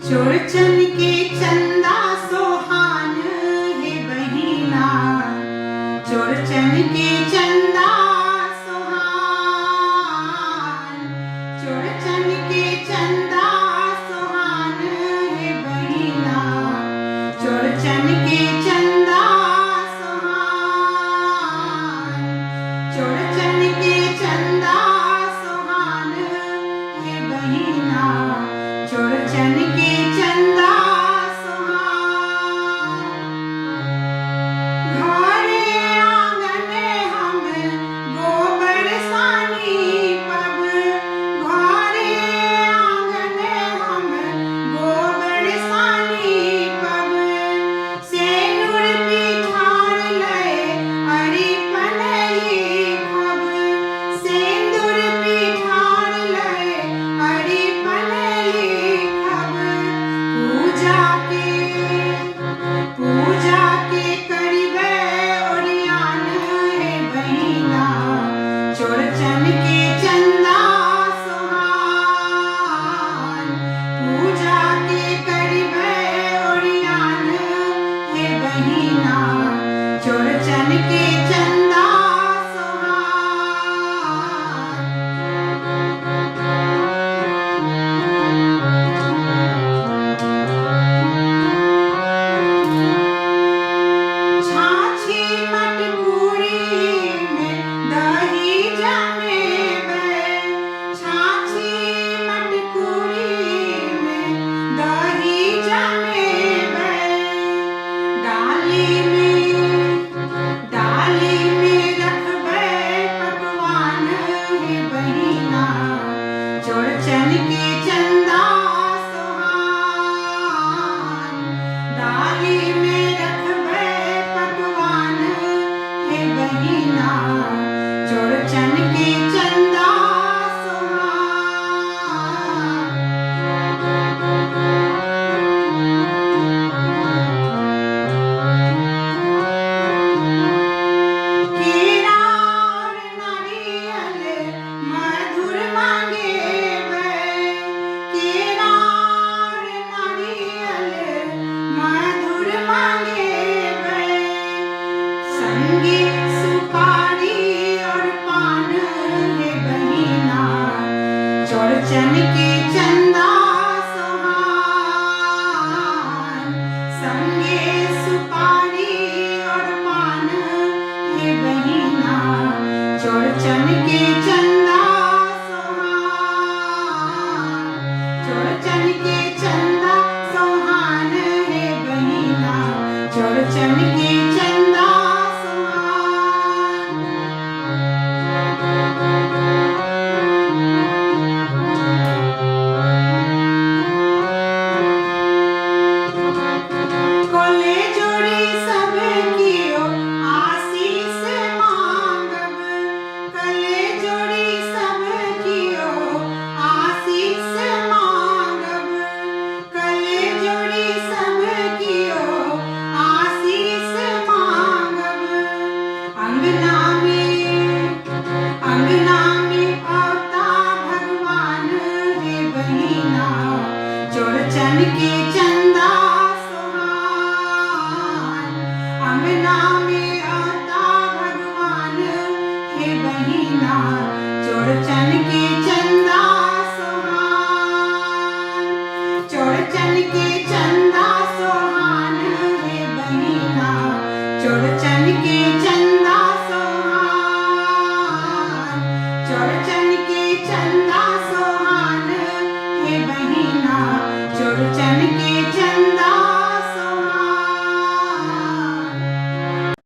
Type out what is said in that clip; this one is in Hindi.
चोरचन के चंदा सोहान है बहिना, चोरचन के चंदा सोहान, चोरचन के चंदा सोहान है बहिना, चोरचन के चंदा सोहान, चोरचन के चंदा सोहान है बहिना, चोरचन के चंदा सोहान। घरे आंगन हम गोबर सानी पब, घरे आंगन हम गोबर सानी पब, सेनुर पिठार लय अरि पनली खब, सेंदूर पिठार लय अरि पनली खब, पूजा के करिबे ओरियान है बहिना, चोरचन के चंदा सोहान, पूजा के करिबे ओरियान है बहिना, चोरचन के चंदा सोहान। छाछी मटकूरी में दही जमेबे, छाछी मटकूरी में दही जमेबे, डाली में रखबे पकवान है बहिना, चोरचन के चंदा सोहान, डाली में रखबे पकवान है बहिना, चोरचन के चंदा सोहान। केरा और नारियल मधुर मांगेबे, केरा और नारियल मधुर मांगेबे, संगे सुपारी और पान है बहिना, चोरचन के चंदा सोहान, संगे सुपारी और पान है बहिना, चोरचन के चंदा सोहान, चोरचन के चंदा सोहान है बहिना, चोरचन के चंदा सोहान। कोले जोड़ी सब कियो आशीष मांगब, कले जोड़ी सब कियो आशीष मांगब, कले जोड़ी सब कियो आशीष मांगब, अंगना में औता भगवान है बहिना, चोरचन के चंदा सोहान, अंगना में औता भगवान है बहिना, चोरचन के चंदा सोहान, चोरचन के चंदा सोहान है बहिना, चोरचन के चंदा सोहान, चोरचन